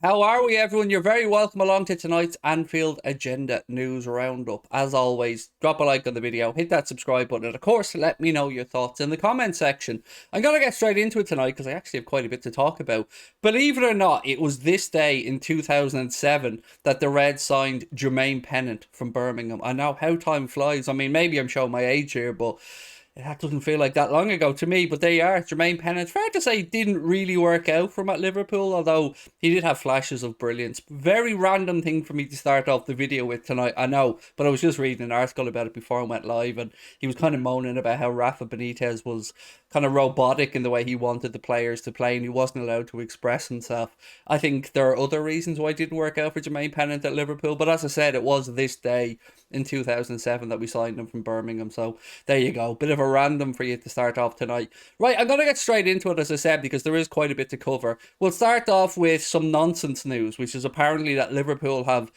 How are we, everyone? You're very welcome along to tonight's Anfield Agenda News Roundup. As always, drop a like on the video, hit that subscribe button, and of course, let me know your thoughts in the comment section. I'm going to get straight into it tonight because I actually have quite a bit to talk about. Believe it or not, it was this day in 2007 that the Reds signed Jermaine Pennant from Birmingham. I know how time flies. I mean, maybe I'm showing my age here, but that doesn't feel like that long ago to me, but there you are. Jermaine Pennant, fair to say, didn't really work out for him at Liverpool, although he did have flashes of brilliance. Very random thing for me to start off the video with tonight, I know, but I was just reading an article about it before I went live, and he was kind of moaning about how Rafa Benitez was kind of robotic in the way he wanted the players to play, and he wasn't allowed to express himself. I think there are other reasons why it didn't work out for Jermaine Pennant at Liverpool, but as I said, it was this day in 2007 that we signed him from Birmingham, so there you go. Bit of a random for you to start off tonight. Right, I'm going to get straight into it, as I said, because there is quite a bit to cover. We'll start off with some nonsense news, which is apparently that Liverpool have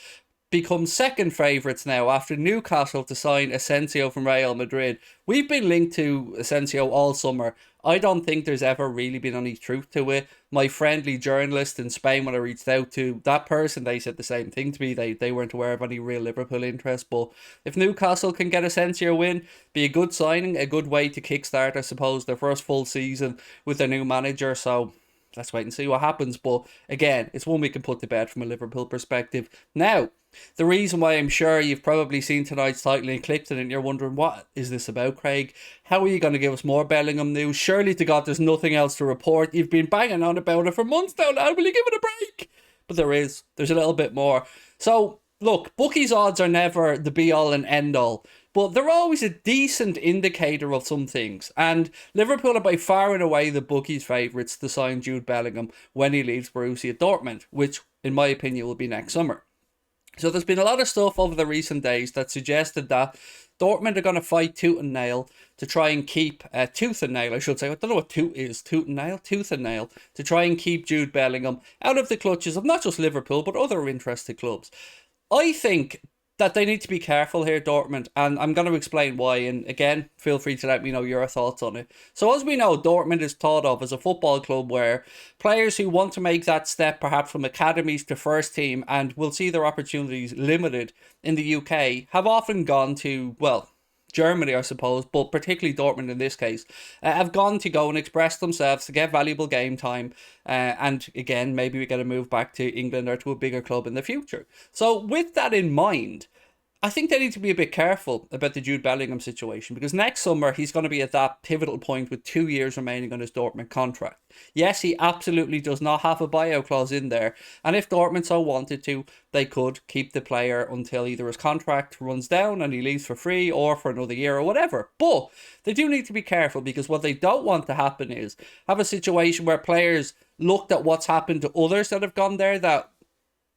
become second favourites now after Newcastle to sign Asensio from Real Madrid. We've been linked to Asensio all summer. I don't think there's ever really been any truth to it. My friendly journalist in Spain, when I reached out to that person, they said the same thing to me. They weren't aware of any real Liverpool interest. But if Newcastle can get Asensio win, be a good signing, a good way to kickstart, I suppose, their first full season with a new manager. So let's wait and see what happens. But again, it's one we can put to bed from a Liverpool perspective. Now, the reason why I'm sure you've probably seen tonight's title and clicked it and you're wondering, what is this about, Craig? How are you going to give us more Bellingham news? Surely to God there's nothing else to report. You've been banging on about it for months now. Will you give it a break? But there's a little bit more. So, look, bookies' odds are never the be-all and end-all, but they're always a decent indicator of some things. And Liverpool are by far and away the bookies' favourites to sign Jude Bellingham when he leaves Borussia Dortmund, which, in my opinion, will be next summer. So there's been a lot of stuff over the recent days that suggested that Dortmund are going to fight tooth and nail to try and keep tooth and nail, I should say. I don't know what tooth is. Tooth and nail to try and keep Jude Bellingham out of the clutches of not just Liverpool but other interested clubs. I think that they need to be careful here, Dortmund, and I'm going to explain why. And again, feel free to let me know your thoughts on it. So, as we know, Dortmund is thought of as a football club where players who want to make that step, perhaps from academies to first team, and will see their opportunities limited in the UK, have often gone to, well, Germany, I suppose, but particularly Dortmund in this case, have gone to go and express themselves to get valuable game time. And again, maybe we get a move back to England or to a bigger club in the future. So, with that in mind, I think they need to be a bit careful about the Jude Bellingham situation because next summer he's going to be at that pivotal point with 2 years remaining on his Dortmund contract. Yes, he absolutely does not have a buyout clause in there, and if Dortmund so wanted to, they could keep the player until either his contract runs down and he leaves for free or for another year or whatever. But they do need to be careful because what they don't want to happen is have a situation where players looked at what's happened to others that have gone there that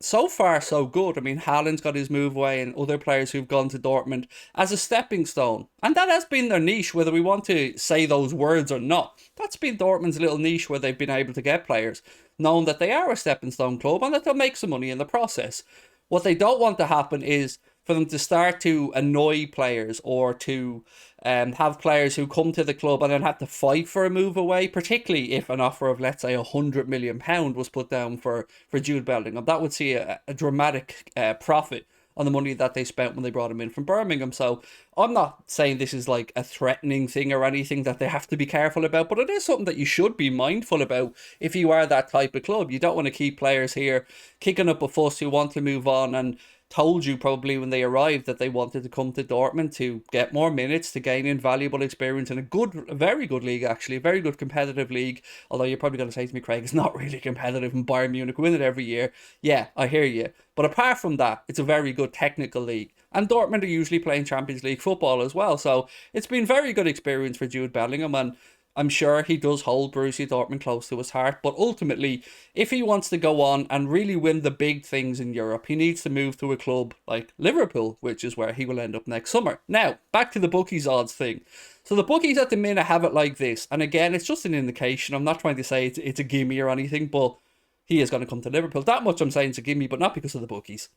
so far so good. I mean, Haaland's got his move away and other players who've gone to Dortmund as a stepping stone. And that has been their niche, whether we want to say those words or not. That's been Dortmund's little niche where they've been able to get players, knowing that they are a stepping stone club and that they'll make some money in the process. What they don't want to happen is for them to start to annoy players or to have players who come to the club and then have to fight for a move away, particularly if an offer of, let's say, £100 million was put down for Jude Bellingham. That would see a dramatic profit on the money that they spent when they brought him in from Birmingham. So I'm not saying this is like a threatening thing or anything that they have to be careful about, but it is something that you should be mindful about if you are that type of club. You don't want to keep players here kicking up a fuss who want to move on and told you probably when they arrived that they wanted to come to Dortmund to get more minutes, to gain invaluable experience in a very good league, actually, a very good competitive league. Although you're probably going to say to me, Craig, it's not really competitive and Bayern Munich win it every year. Yeah, I hear you. But apart from that, it's a very good technical league. And Dortmund are usually playing Champions League football as well. So it's been very good experience for Jude Bellingham, and I'm sure he does hold Borussia Dortmund close to his heart, but ultimately, if he wants to go on and really win the big things in Europe, he needs to move to a club like Liverpool, which is where he will end up next summer. Now, back to the bookies odds thing. So the bookies at the minute have it like this, and again, it's just an indication. I'm not trying to say it's a gimme or anything, but he is going to come to Liverpool. That much I'm saying it's a gimme, but not because of the bookies.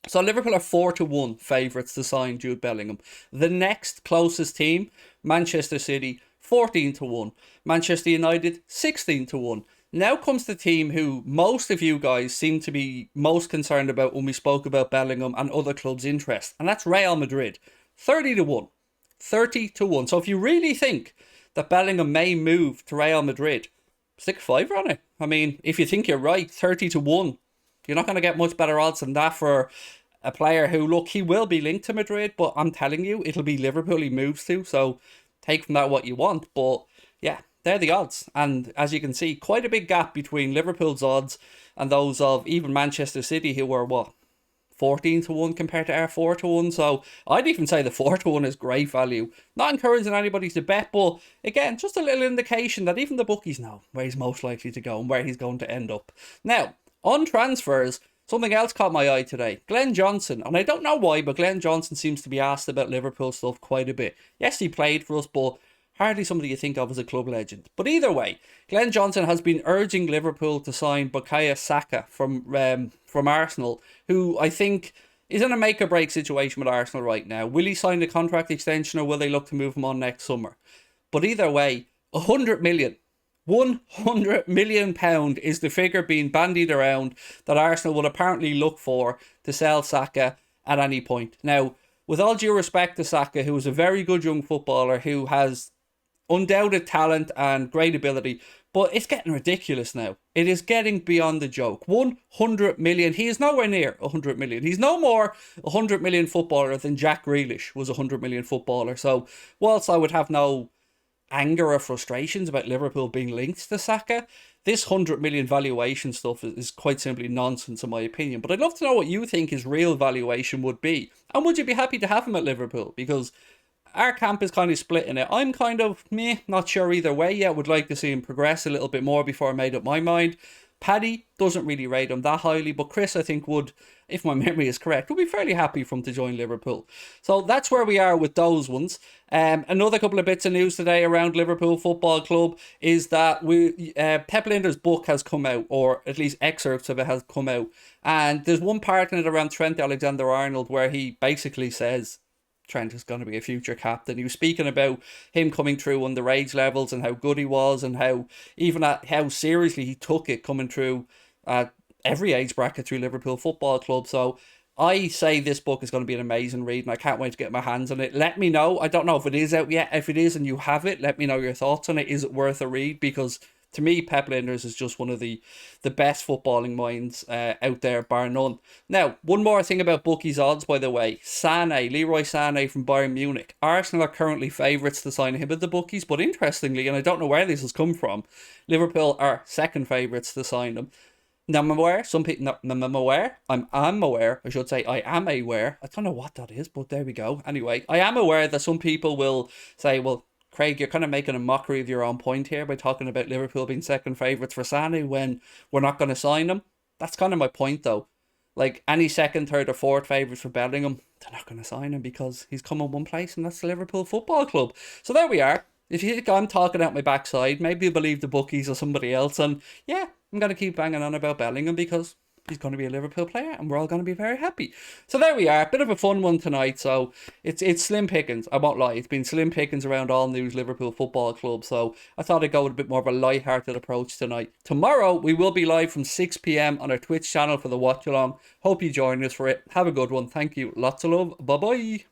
So Liverpool are 4-1 favourites to sign Jude Bellingham. The next closest team, Manchester City, 14-1. Manchester United, 16-1. Now comes the team who most of you guys seem to be most concerned about when we spoke about Bellingham and other clubs' interest, and that's Real Madrid. 30 to 1. 30 to 1. So if you really think that Bellingham may move to Real Madrid, stick a fiver on it. I mean, if you think you're right, 30 to 1. You're not going to get much better odds than that for a player who, look, he will be linked to Madrid, but I'm telling you, it'll be Liverpool he moves to. So take from that what you want. But yeah, they're the odds. And as you can see, quite a big gap between Liverpool's odds and those of even Manchester City, who were, what, 14 to 1 compared to our 4 to 1. So I'd even say the 4 to 1 is great value. Not encouraging anybody to bet, but again, just a little indication that even the bookies know where he's most likely to go and where he's going to end up. Now, on transfers, something else caught my eye today. Glenn Johnson, and I don't know why, but Glenn Johnson seems to be asked about Liverpool stuff quite a bit. Yes, he played for us, but hardly somebody you think of as a club legend. But either way, Glenn Johnson has been urging Liverpool to sign Bukayo Saka from Arsenal, who I think is in a make or break situation with Arsenal right now. Will he sign the contract extension or will they look to move him on next summer? But either way, 100 million. 100 million pound is the figure being bandied around that Arsenal will apparently look for to sell Saka at any point. Now, with all due respect to Saka, who is a very good young footballer who has undoubted talent and great ability, but it's getting ridiculous now. It is getting beyond the joke. 100 million. He is nowhere near 100 million. He's no more 100 million footballer than Jack Grealish was 100 million footballer. So whilst I would have no anger or frustrations about Liverpool being linked to Saka, this 100 million valuation stuff is quite simply nonsense in my opinion. But I'd love to know what you think his real valuation would be. And would you be happy to have him at Liverpool? Because our camp is kind of split in it. I'm kind of not sure either way yet. Would like to see him progress a little bit more before I made up my mind. Paddy doesn't really rate him that highly, but Chris, I think, would, if my memory is correct, would be fairly happy for him to join Liverpool. So that's where we are with those ones. Another couple of bits of news today around Liverpool Football Club is that Pep Lijnders' book has come out, or at least excerpts of it has come out, and there's one part in it around Trent Alexander-Arnold where he basically says Trent is going to be a future captain. He was speaking about him coming through underage levels and how good he was and how even how seriously he took it coming through every age bracket through Liverpool Football Club. So I say this book is going to be an amazing read and I can't wait to get my hands on it. Let me know. I don't know if it is out yet. If it is and you have it, let me know your thoughts on it. Is it worth a read? Because to me, Pep Lijnders is just one of the best footballing minds out there, bar none. Now, one more thing about bookies odds, by the way. Leroy Sané from Bayern Munich. Arsenal are currently favourites to sign him at the bookies, but interestingly, and I don't know where this has come from, Liverpool are second favourites to sign him. Now, I'm aware, I should say, I am aware. I don't know what that is, but there we go. Anyway, I am aware that some people will say, well, Craig, you're kind of making a mockery of your own point here by talking about Liverpool being second favourites for Sané when we're not going to sign him. That's kind of my point, though. Like, any second, third or fourth favourites for Bellingham, they're not going to sign him because he's come in one place and that's the Liverpool Football Club. So there we are. If you think I'm talking out my backside, maybe you believe the bookies or somebody else. And yeah, I'm going to keep banging on about Bellingham because he's going to be a Liverpool player and we're all going to be very happy. So there we are. Bit of a fun one tonight. So it's slim pickings. I won't lie. It's been slim pickings around all news Liverpool Football Club. So I thought I'd go with a bit more of a light-hearted approach tonight. Tomorrow we will be live from 6 p.m. on our Twitch channel for the watch along. Hope you join us for it. Have a good one. Thank you. Lots of love. Bye-bye.